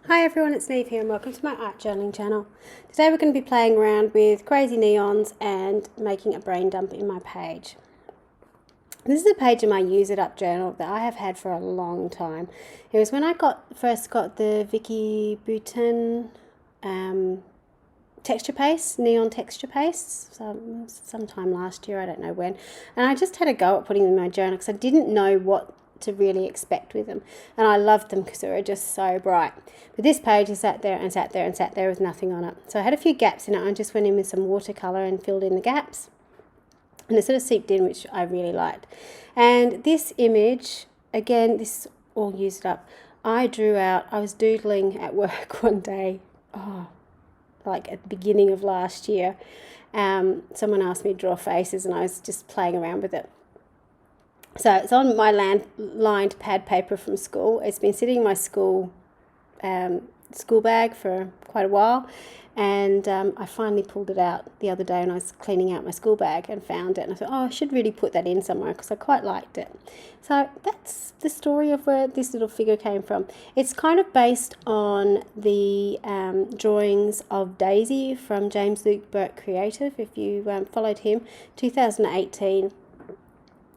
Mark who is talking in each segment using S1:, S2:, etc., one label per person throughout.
S1: Hi everyone, it's Niamh here and welcome to my art journaling channel. Today we're going to be playing around with crazy neons and making a brain dump in my page. This is a page in my Use It Up journal that I have had for a long time. It was when I first got the Vicky Boutin texture paste, neon texture paste, sometime last year, I don't know when. And I just had a go at putting them in my journal because I didn't know what to really expect with them, and I loved them because they were just so bright. But this page has sat there and sat there and sat there with nothing on it, so I had a few gaps in it. I just went in with some watercolor and filled in the gaps, and it sort of seeped in, which I really liked. And this image, again, this is all used up. I drew out, I was doodling at work one day, like at the beginning of last year. Someone asked me to draw faces and I was just playing around with it. So it's on my lined pad paper from school. It's been sitting in my school bag for quite a while, and I finally pulled it out the other day when I was cleaning out my school bag and found it, and I thought, I should really put that in somewhere because I quite liked it. So that's the story of where this little figure came from. It's kind of based on the drawings of Daisy from James Luke Burke Creative. If you followed him, 2018.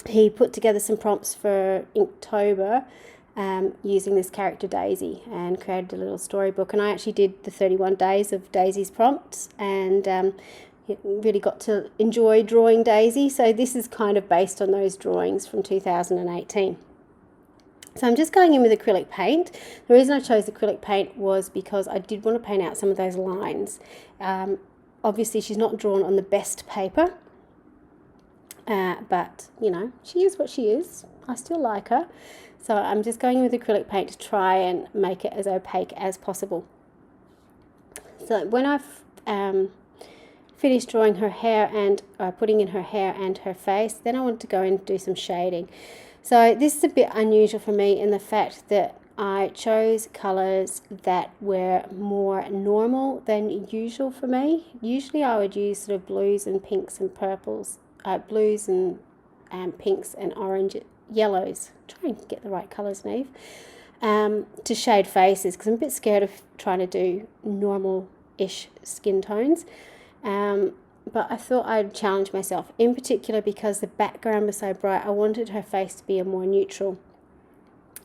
S1: He put together some prompts for Inktober using this character Daisy and created a little storybook. And I actually did the 31 days of Daisy's prompts and really got to enjoy drawing Daisy. So this is kind of based on those drawings from 2018. So I'm just going in with acrylic paint. The reason I chose acrylic paint was because I did want to paint out some of those lines. Obviously she's not drawn on the best paper. But, you know, she is what she is. I still like her. So I'm just going with acrylic paint to try and make it as opaque as possible. So when I've finished drawing her hair and putting in her hair and her face, then I want to go and do some shading. So this is a bit unusual for me in the fact that I chose colours that were more normal than usual for me. Usually I would use sort of blues and pinks and purples. Blues and pinks and orange, yellows. Try and get the right colours, Niamh, to shade faces because I'm a bit scared of trying to do normal-ish skin tones. But I thought I'd challenge myself, in particular because the background was so bright. I wanted her face to be a more neutral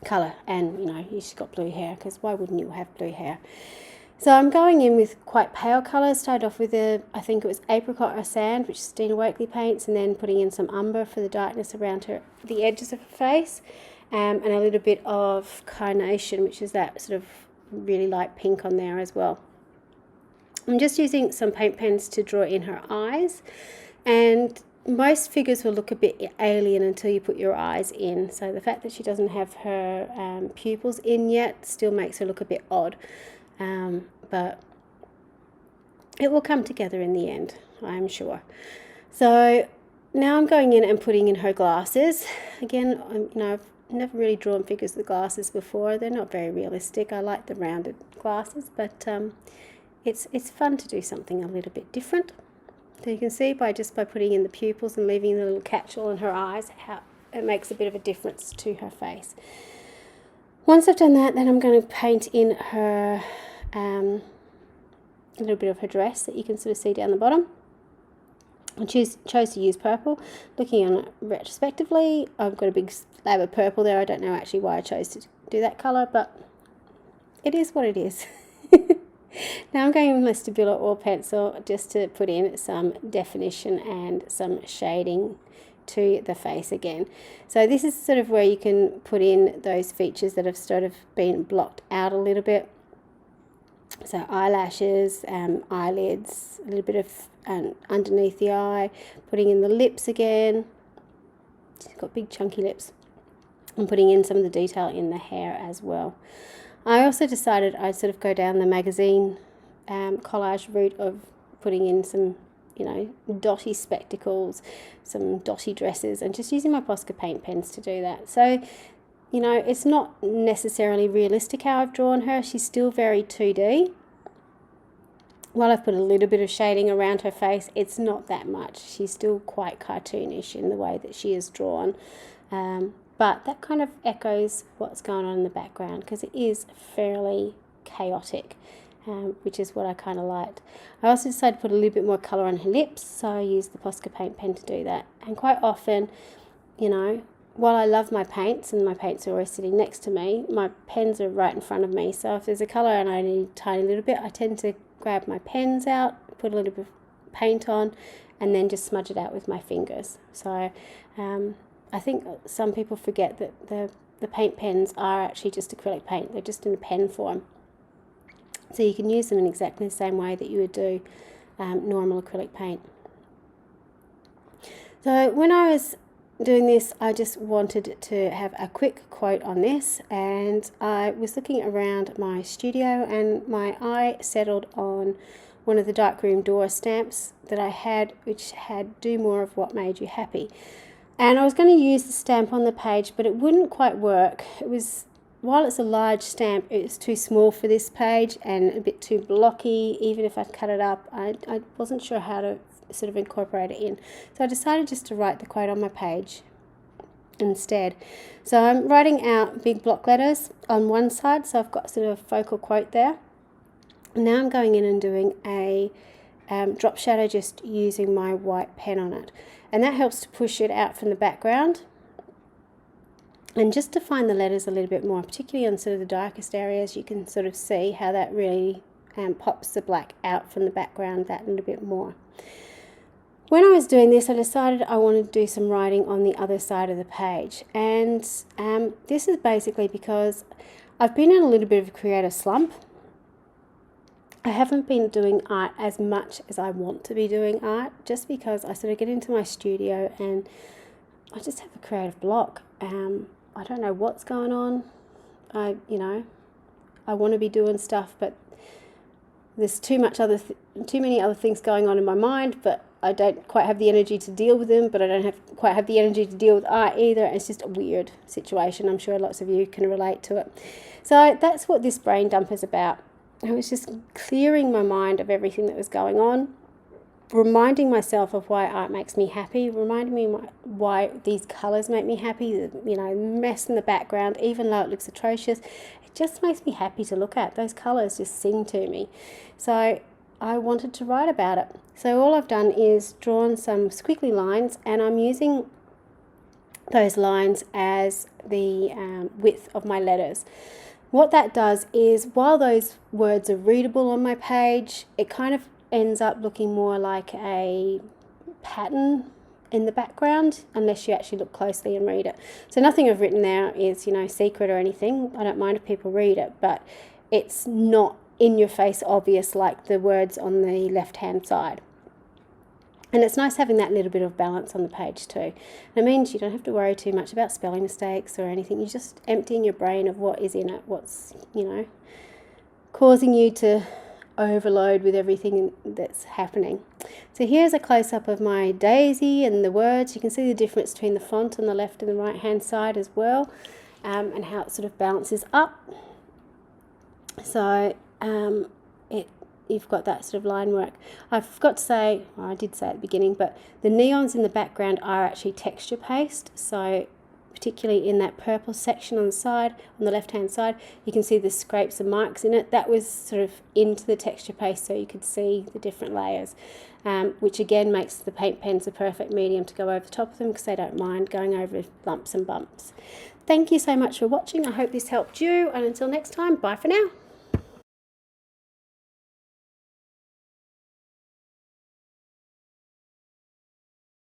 S1: colour, and you know, she's got blue hair because why wouldn't you have blue hair? So I'm going in with quite pale colours. Started off with I think it was Apricot or Sand, which Stina Wakely paints, and then putting in some umber for the darkness around the edges of her face, and a little bit of Carnation, which is that sort of really light pink on there as well. I'm just using some paint pens to draw in her eyes, and most figures will look a bit alien until you put your eyes in. So the fact that she doesn't have her pupils in yet still makes her look a bit odd. But it will come together in the end, I'm sure. So now I'm going in and putting in her glasses. Again, I've never really drawn figures with glasses before. They're not very realistic. I like the rounded glasses, but it's fun to do something a little bit different. So you can see by putting in the pupils and leaving the little catch-all in her eyes, how it makes a bit of a difference to her face. Once I've done that, then I'm going to paint in her a little bit of her dress that you can sort of see down the bottom. I chose to use purple. Looking on it retrospectively, I've got a big slab of purple there. I don't know actually why I chose to do that colour, but it is what it is. Now I'm going with my Stabilo Oil Pencil just to put in some definition and some shading to the face again. So this is sort of where you can put in those features that have sort of been blocked out a little bit. So eyelashes, eyelids, a little bit of underneath the eye, putting in the lips again. She's got big chunky lips. And putting in some of the detail in the hair as well. I also decided I'd sort of go down the magazine collage route of putting in some, you know, dotty spectacles, some dotty dresses, and just using my Posca paint pens to do that. So, you know, it's not necessarily realistic how I've drawn her. She's still very 2D. While I've put a little bit of shading around her face, it's not that much. She's still quite cartoonish in the way that she is drawn. But that kind of echoes what's going on in the background because it is fairly chaotic, which is what I kind of liked. I also decided to put a little bit more colour on her lips, so I used the Posca paint pen to do that. And quite often, you know, while I love my paints, and my paints are always sitting next to me, my pens are right in front of me. So if there's a colour and I need a tiny little bit, I tend to grab my pens out, put a little bit of paint on, and then just smudge it out with my fingers. So I think some people forget that the paint pens are actually just acrylic paint. They're just in a pen form. So you can use them in exactly the same way that you would do normal acrylic paint. So when I was doing this, I just wanted to have a quick quote on this, and I was looking around my studio and my eye settled on one of the darkroom door stamps that I had, which had "Do more of what made you happy." And I was going to use the stamp on the page, but it wouldn't quite work. It was, while it's a large stamp, it's too small for this page and a bit too blocky. Even if I cut it up, I wasn't sure how to sort of incorporate it in. So I decided just to write the quote on my page instead. So I'm writing out big block letters on one side, so I've got sort of a focal quote there. Now I'm going in and doing a drop shadow, just using my white pen on it, and that helps to push it out from the background and just define the letters a little bit more, particularly on sort of the darkest areas. You can sort of see how that really pops the black out from the background that little bit more. When I was doing this, I decided I wanted to do some writing on the other side of the page, and this is basically because I've been in a little bit of a creative slump. I haven't been doing art as much as I want to be doing art, just because I sort of get into my studio and I just have a creative block. I don't know what's going on. I want to be doing stuff, but there's too many other things going on in my mind, but I don't quite have the energy to deal with them, but I don't quite have the energy to deal with art either. It's just a weird situation. I'm sure lots of you can relate to it. So that's what this brain dump is about. I was just clearing my mind of everything that was going on, reminding myself of why art makes me happy, reminding me why these colours make me happy. The mess in the background, even though it looks atrocious, it just makes me happy to look at. Those colours just sing to me. So I wanted to write about it. So all I've done is drawn some squiggly lines, and I'm using those lines as the width of my letters. What that does is, while those words are readable on my page, it kind of ends up looking more like a pattern in the background, unless you actually look closely and read it. So nothing I've written there is, secret or anything. I don't mind if people read it, but it's not in your face obvious like the words on the left hand side. And it's nice having that little bit of balance on the page too. It means you don't have to worry too much about spelling mistakes or anything. You're just emptying your brain of what is in it, what's, causing you to overload with everything that's happening. So here's a close-up of my daisy and the words. You can see the difference between the font on the left and the right hand side as well, and how it sort of balances up. So you've got that sort of line work. I forgot to say, I did say at the beginning, but the neons in the background are actually texture paste. So particularly in that purple section on the side, on the left hand side, you can see the scrapes and marks in it. That was sort of into the texture paste, so you could see the different layers, which again makes the paint pens a perfect medium to go over the top of them, because they don't mind going over lumps and bumps. Thank you so much for watching. I hope this helped you, and until next time, bye for now.